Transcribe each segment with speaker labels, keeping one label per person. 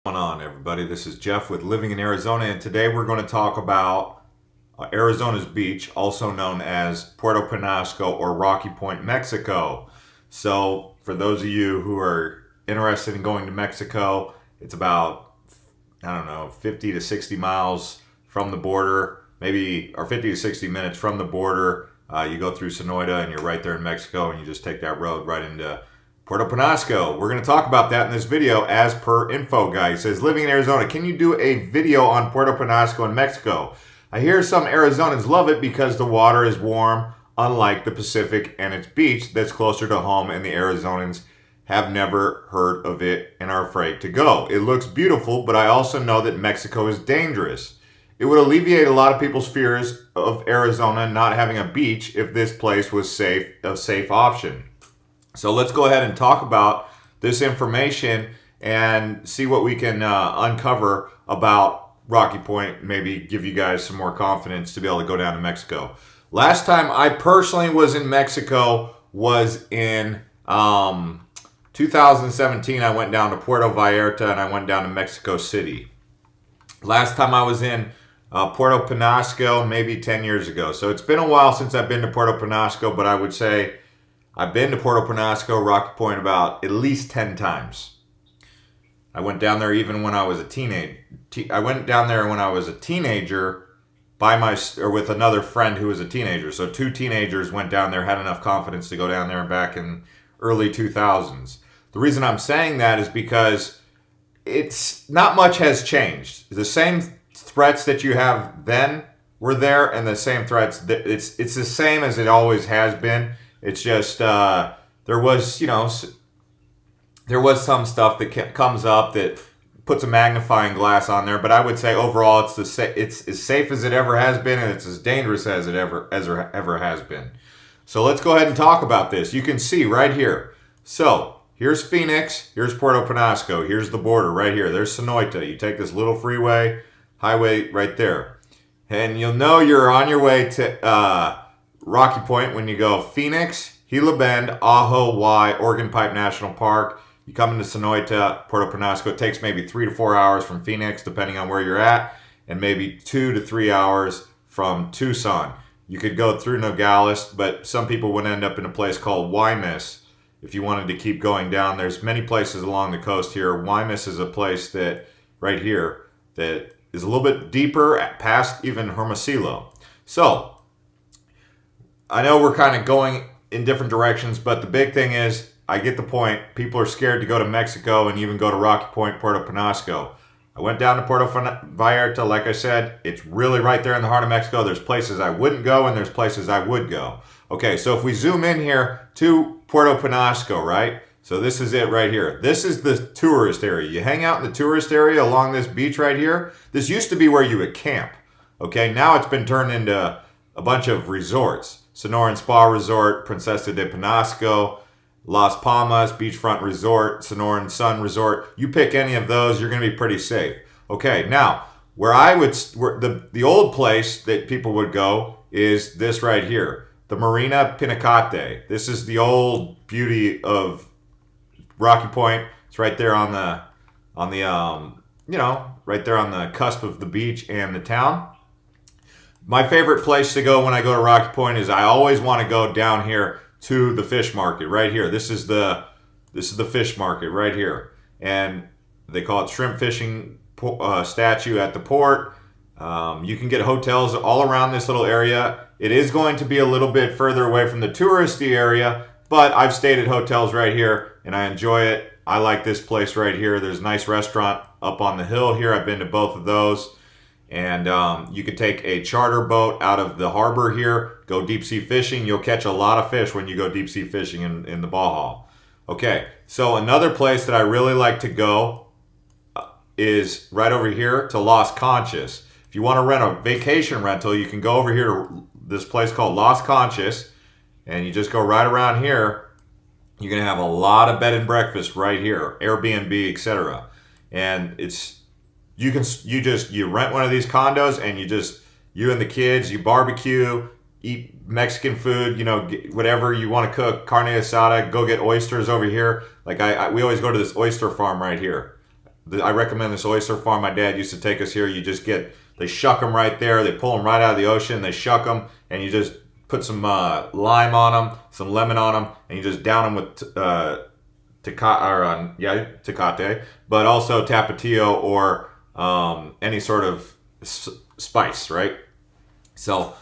Speaker 1: What's going on, everybody? This is Jeff with Living in Arizona, and today we're going to talk about Arizona's beach, also known as Puerto Penasco or Rocky Point, Mexico. So for those of you who are interested in going to Mexico, it's about, 50 to 60 miles from the border, or 50 to 60 minutes from the border. You go through Sonoita and you're right there in Mexico, and you just take that road right into Puerto Penasco. We're going to talk about that in this video as per info guy. It says, living in Arizona, can you do a video on Puerto Penasco in Mexico? I hear some Arizonans love it because the water is warm, unlike the Pacific and its beach that's closer to home, and the Arizonans have never heard of it and are afraid to go. It looks beautiful, but I also know that Mexico is dangerous. It would alleviate a lot of people's fears of Arizona not having a beach if this place was a safe option. So let's go ahead and talk about this information and see what we can uncover about Rocky Point, maybe give you guys some more confidence to be able to go down to Mexico. Last time I personally was in Mexico was in 2017. I went down to Puerto Vallarta and I went down to Mexico City. Last time I was in Puerto Penasco, maybe 10 years ago. So it's been a while since I've been to Puerto Penasco, but I would say I've been to Puerto Penasco, Rocky Point, about at least 10 times. I went down there even when I was a teenager. I went down there when I was a teenager with another friend who was a teenager. So two teenagers went down there, had enough confidence to go down there back in early 2000s. The reason I'm saying that is because it's not much has changed. The same threats that you have then were there, and the same threats. It's the same as it always has been. It's just there was some stuff that comes up that puts a magnifying glass on there. But I would say overall, it's as safe as it ever has been, and it's as dangerous as it ever has been. So let's go ahead and talk about this. You can see right here. So here's Phoenix. Here's Puerto Penasco. Here's the border right here. There's Sonoita. You take this little highway right there, and you'll know you're on your way to Rocky Point when you go Phoenix, Gila Bend, Ajo, Y, Organ Pipe National Park. You come into Sonoita, Puerto Penasco. It takes maybe 3 to 4 hours from Phoenix, depending on where you're at, and maybe 2 to 3 hours from Tucson. You could go through Nogales, but some people would end up in a place called Guaymas. If you wanted to keep going down, there's many places along the coast here. Guaymas is a place that right here that is a little bit deeper past even Hermosillo. So I know we're kind of going in different directions, but the big thing is, I get the point. People are scared to go to Mexico and even go to Rocky Point, Puerto Penasco. I went down to Puerto Vallarta, like I said. It's really right there in the heart of Mexico. There's places I wouldn't go and there's places I would go. Okay, so if we zoom in here to Puerto Penasco, right? So this is it right here. This is the tourist area. You hang out in the tourist area along this beach right here. This used to be where you would camp. Okay, now it's been turned into a bunch of resorts. Sonoran Spa Resort, Princesa de Penasco, Las Palmas Beachfront Resort, Sonoran Sun Resort. You pick any of those, you're going to be pretty safe. Okay, now where the old place that people would go is this right here, the Marina Pinacate. This is the old beauty of Rocky Point. It's right there on the right there on the cusp of the beach and the town. My favorite place to go when I go to Rocky Point is I always want to go down here to the fish market right here. This is the fish market right here, and they call it shrimp fishing statue at the port. You can get hotels all around this little area. It is going to be a little bit further away from the touristy area, but I've stayed at hotels right here and I enjoy it. I like this place right here. There's a nice restaurant up on the hill here. I've been to both of those. And you could take a charter boat out of the harbor here, go deep sea fishing. You'll catch a lot of fish when you go deep sea fishing in the Baja. Okay, so another place that I really like to go is right over here to Las Conchas. If you want to rent a vacation rental, you can go over here to this place called Las Conchas, and you just go right around here. You're going to have a lot of bed and breakfast right here, Airbnb, etc. And you rent one of these condos and you and the kids, you barbecue, eat Mexican food, whatever you want to cook, carne asada, go get oysters over here. Like we always go to this oyster farm right here. I recommend this oyster farm. My dad used to take us here. They shuck them right there. They pull them right out of the ocean. They shuck them, and you just put some lime on them, some lemon on them, and you just down them with tecate, but also tapatio or any sort of spice, right? So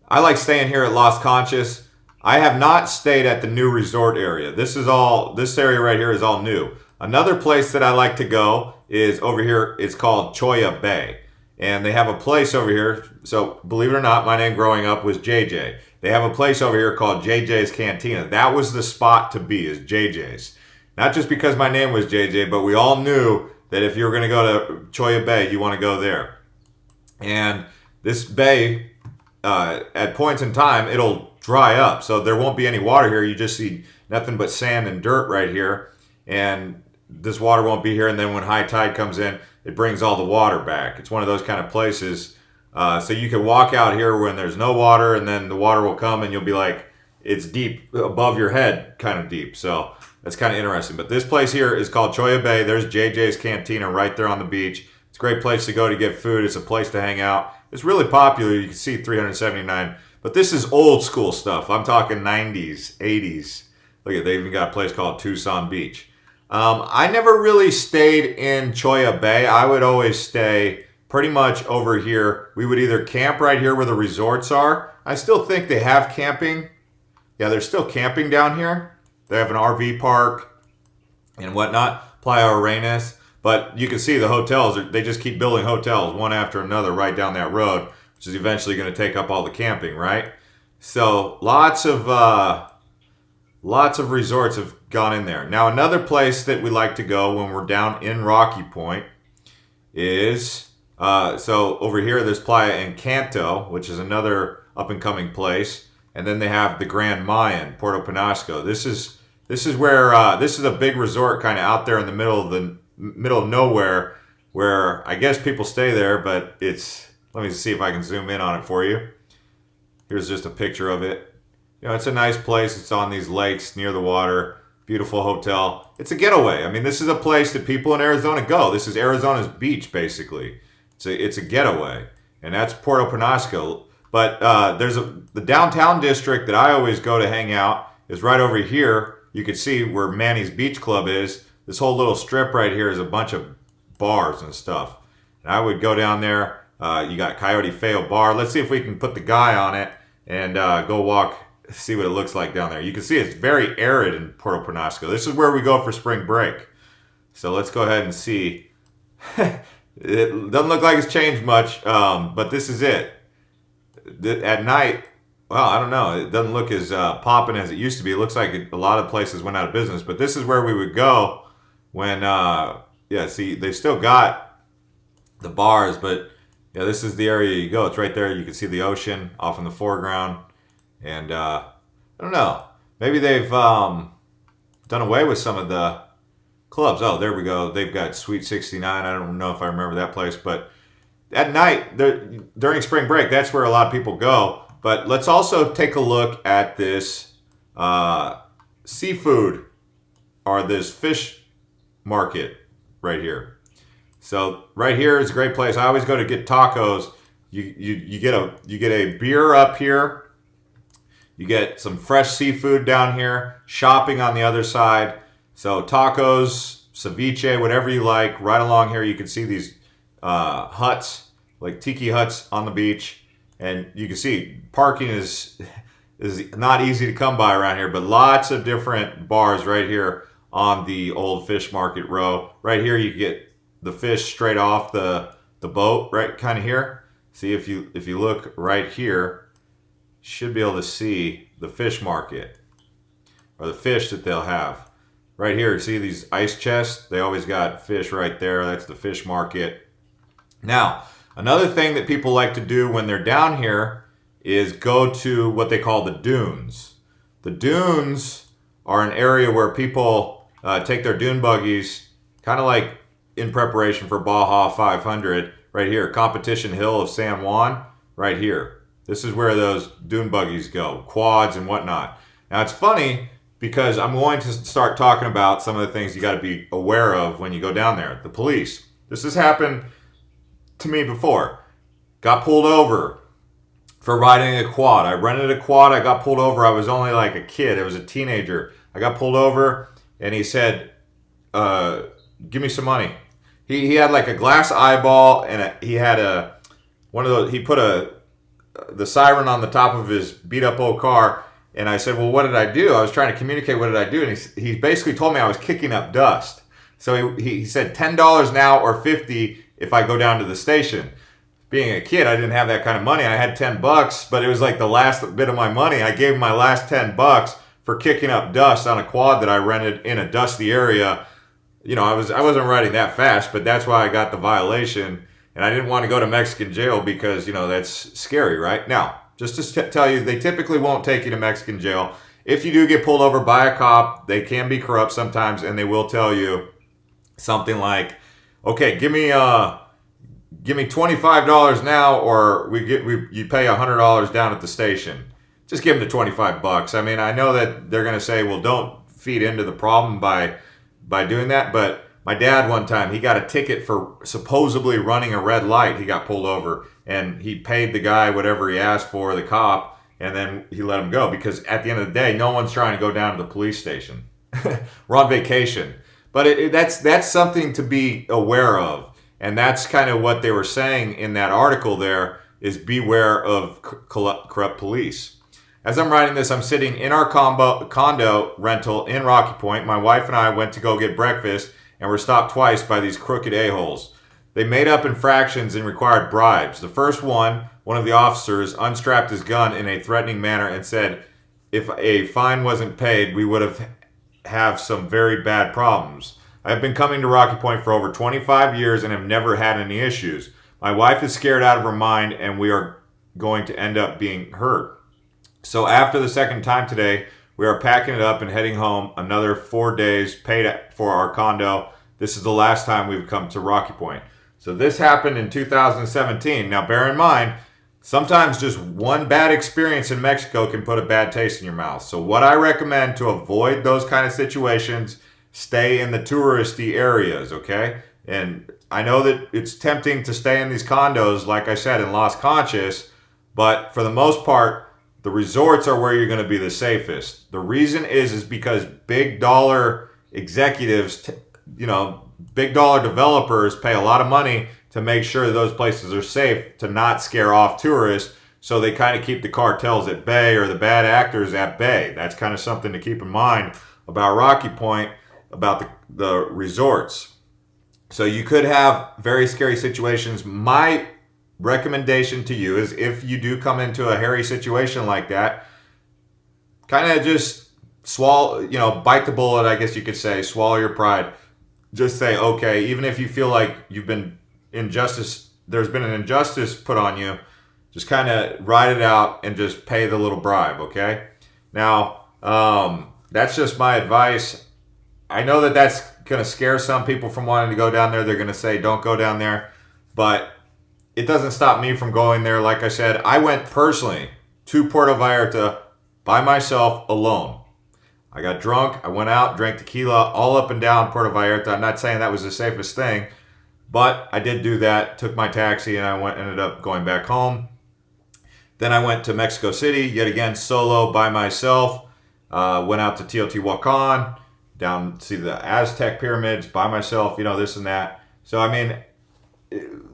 Speaker 1: I like staying here at Las Conchas. I have not stayed at the new resort area. This area right here is all new. Another place that I like to go is over here. It's called Cholla Bay. And they have a place over here. So believe it or not, my name growing up was JJ. They have a place over here called JJ's Cantina. That was the spot to be, is JJ's. Not just because my name was JJ, but we all knew that if you were going to go to Cholla Bay, you want to go there. And this bay, at points in time, it'll dry up. So there won't be any water here. You just see nothing but sand and dirt right here. And this water won't be here. And then when high tide comes in, it brings all the water back. It's one of those kind of places. So you can walk out here when there's no water, and then the water will come and you'll be like, it's deep above your head, kind of deep. So that's kind of interesting. But this place here is called Cholla Bay. There's JJ's Cantina right there on the beach. It's a great place to go to get food. It's a place to hang out. It's really popular. You can see 379. But this is old school stuff. I'm talking 90s, 80s. Look at, they even got a place called Tucson Beach. I never really stayed in Cholla Bay. I would always stay pretty much over here. We would either camp right here where the resorts are. I still think they have camping. Yeah, there's still camping down here. They have an RV park and whatnot, Playa Arenas. But you can see the hotels, they just keep building hotels one after another right down that road, which is eventually going to take up all the camping, right? So lots of resorts have gone in there. Now, another place that we like to go when we're down in Rocky Point is, so over here there's Playa Encanto, which is another up-and-coming place. And then they have the Grand Mayan, Puerto Penasco. This is where, this is a big resort kind of out there in the middle of nowhere, where I guess people stay there, but let me see if I can zoom in on it for you. Here's just a picture of it. You know, it's a nice place. It's on these lakes near the water. Beautiful hotel. It's a getaway. I mean, this is a place that people in Arizona go. This is Arizona's beach, basically. It's a getaway. And that's Puerto Penasco. But the downtown district that I always go to hang out is right over here. You can see where Manny's Beach Club is. This whole little strip right here is a bunch of bars and stuff. And I would go down there. You got Coyote Feo Bar. Let's see if we can put the guy on it and go walk, see what it looks like down there. You can see it's very arid in Puerto Penasco. This is where we go for spring break. So let's go ahead and see. It doesn't look like it's changed much, but this is it. At night, well, I don't know. It doesn't look as popping as it used to be. It looks like a lot of places went out of business. But this is where we would go when, see, they still got the bars, but yeah, this is the area you go. It's right there. You can see the ocean off in the foreground. And I don't know. Maybe they've done away with some of the clubs. Oh, there we go. They've got Suite 69. I don't know if I remember that place, but at night, during spring break, that's where a lot of people go. But let's also take a look at this seafood, or this fish market right here. So right here is a great place. I always go to get tacos. You get a beer up here. You get some fresh seafood down here. Shopping on the other side. So tacos, ceviche, whatever you like. Right along here, you can see these huts, like tiki huts on the beach. And you can see parking is not easy to come by around here, but lots of different bars right here on the old fish market row. Right here you get the fish straight off the boat, right kind of here. See, if you look right here, you should be able to see the fish market, or the fish that they'll have. Right here, see these ice chests? They always got fish right there. That's the fish market. Now, another thing that people like to do when they're down here is go to what they call the dunes. The dunes are an area where people take their dune buggies, kind of like in preparation for Baja 500, right here, Competition Hill of San Juan, right here. This is where those dune buggies go, quads and whatnot. Now, it's funny, because I'm going to start talking about some of the things you got to be aware of when you go down there. The police. This has happened to me before. Got pulled over for riding a quad. I rented a quad. I got pulled over. I was only like a kid. I was a teenager. I got pulled over, and he said, "Give me some money." He had like a glass eyeball, and he had one of those. He put the siren on the top of his beat up old car. And I said, "Well, what did I do?" I was trying to communicate what did I do, and he basically told me I was kicking up dust. So he said $10 now or $50 if I go down to the station. Being a kid, I didn't have that kind of money. I had $10, but it was like the last bit of my money. I gave him my last $10 for kicking up dust on a quad that I rented in a dusty area. You know, I wasn't riding that fast, but that's why I got the violation, and I didn't want to go to Mexican jail because, you know, that's scary, right? Now, just to tell you, they typically won't take you to Mexican jail. If you do get pulled over by a cop, they can be corrupt sometimes, and they will tell you something like, "Okay, give me $25 now, or you pay $100 down at the station." Just give them the $25. I mean, I know that they're going to say, "Well, don't feed into the problem by doing that," but my dad one time, he got a ticket for supposedly running a red light. He got pulled over, and he paid the guy whatever he asked for, the cop, and then he let him go because at the end of the day, no one's trying to go down to the police station. We're on vacation. But that's something to be aware of, and that's kind of what they were saying in that article there is beware of corrupt police. As I'm writing this, I'm sitting in our condo rental in Rocky Point. My wife and I went to go get breakfast, and were stopped twice by these crooked a-holes. They made up infractions and required bribes. The first one of the officers unstrapped his gun in a threatening manner and said, if a fine wasn't paid, we would have some very bad problems. I've been coming to Rocky Point for over 25 years and have never had any issues. My wife is scared out of her mind, and we are going to end up being hurt. So after the second time today, we are packing it up and heading home. Another 4 days paid for our condo. This is the last time we've come to Rocky Point. So this happened in 2017. Now bear in mind, sometimes just one bad experience in Mexico can put a bad taste in your mouth. So what I recommend to avoid those kind of situations, stay in the touristy areas, okay? And I know that it's tempting to stay in these condos, like I said, in Las Conchas, but for the most part, the resorts are where you're going to be the safest. The reason is because big dollar executives, big dollar developers pay a lot of money to make sure those places are safe, to not scare off tourists. So they kind of keep the cartels at bay or the bad actors at bay. That's kind of something to keep in mind about Rocky Point, about the resorts. So you could have very scary situations. My recommendation to you is if you do come into a hairy situation like that, kind of just swallow, bite the bullet, I guess you could say, swallow your pride. Just say, okay, even if you feel like there's been an injustice put on you, just kind of ride it out and just pay the little bribe, okay? Now, that's just my advice. I know that that's going to scare some people from wanting to go down there. They're going to say, don't go down there. But it doesn't stop me from going there. Like I said, I went personally to Puerto Vallarta by myself alone. I got drunk. I went out, drank tequila all up and down Puerto Vallarta. I'm not saying that was the safest thing, but I did do that. Took my taxi and ended up going back home. Then I went to Mexico City, yet again solo by myself. Went out to Teotihuacan, down to see the Aztec pyramids by myself, this and that. So, I mean,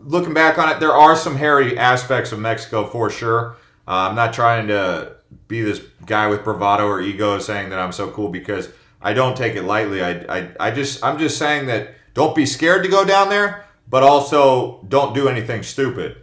Speaker 1: looking back on it, there are some hairy aspects of Mexico for sure. I'm not trying to be this guy with bravado or ego saying that I'm so cool, because I don't take it lightly. I'm just saying that don't be scared to go down there, but also don't do anything stupid.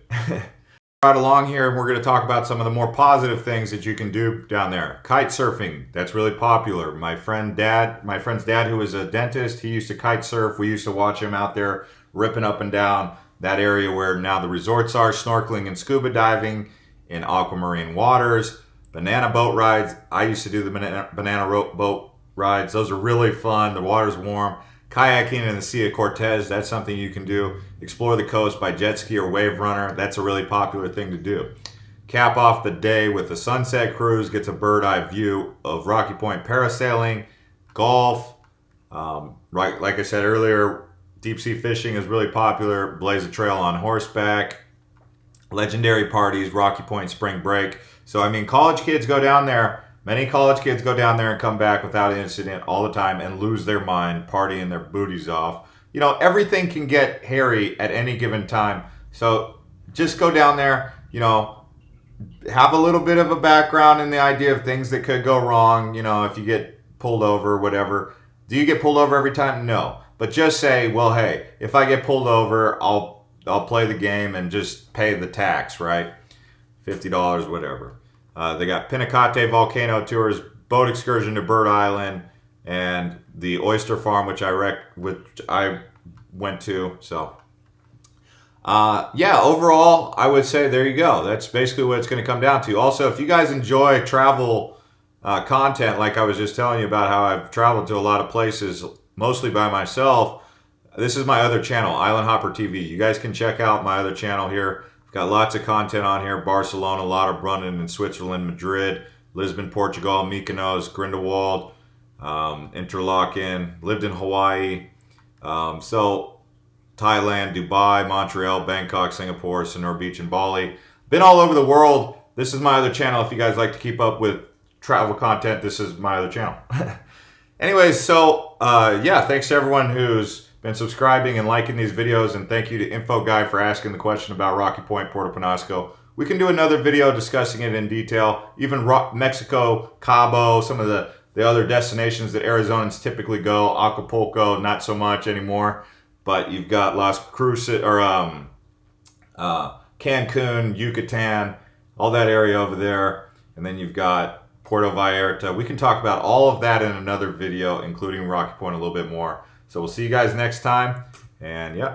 Speaker 1: Right along here, and we're going to talk about some of the more positive things that you can do down there. Kite surfing, that's really popular. My friend's dad, who was a dentist, he used to kite surf. We used to watch him out there ripping up and down that area where now the resorts are, snorkeling and scuba diving in aquamarine waters. Banana boat rides. I used to do the banana boat rides. Those are really fun. The water's warm. Kayaking in the Sea of Cortez. That's something you can do. Explore the coast by jet ski or wave runner. That's a really popular thing to do. cap off the day with a sunset cruise, gets a bird eye view of Rocky Point parasailing, golf. Right, like I said earlier, deep sea fishing is really popular. Blaze a trail on horseback, legendary parties, Rocky Point spring break. So I mean, college kids go down there. Many college kids go down there and come back without incident all the time and lose their mind, partying their booties off. You know, everything can get hairy at any given time. So just go down there, you know, have a little bit of a background in the idea of things that could go wrong. You know, if you get pulled over, whatever. Do you get pulled over every time? No. But just say, well, hey, if I get pulled over, I'll play the game and just pay the tax, right? $50, whatever. They got Pinacate volcano tours, boat excursion to Bird Island, and the oyster farm, which I went to. So, yeah, overall, I would say there you go. That's basically what it's going to come down to. Also, if you guys enjoy travel content, like I was just telling you about how I've traveled to a lot of places, mostly by myself, this is my other channel, Island Hopper TV. You guys can check out my other channel here. I've got lots of content on here. Barcelona, a lot of running in Switzerland, Madrid, Lisbon, Portugal, Mykonos, Grindelwald, Interlaken, lived in Hawaii. So Thailand, Dubai, Montreal, Bangkok, Singapore, Sonora Beach, and Bali. Been all over the world. This is my other channel. If you guys like to keep up with travel content, this is my other channel. Anyways, so yeah, thanks to everyone who's been subscribing and liking these videos, and thank you to Info Guy for asking the question about Rocky Point, Puerto Penasco. We can do another video discussing it in detail. Even Mexico, Cabo, some of the other destinations that Arizonans typically go. Acapulco, not so much anymore. But you've got Las Cruces, or Cancun, Yucatan, all that area over there. And then you've got Puerto Vallarta. We can talk about all of that in another video, including Rocky Point a little bit more. So we'll see you guys next time. And yeah.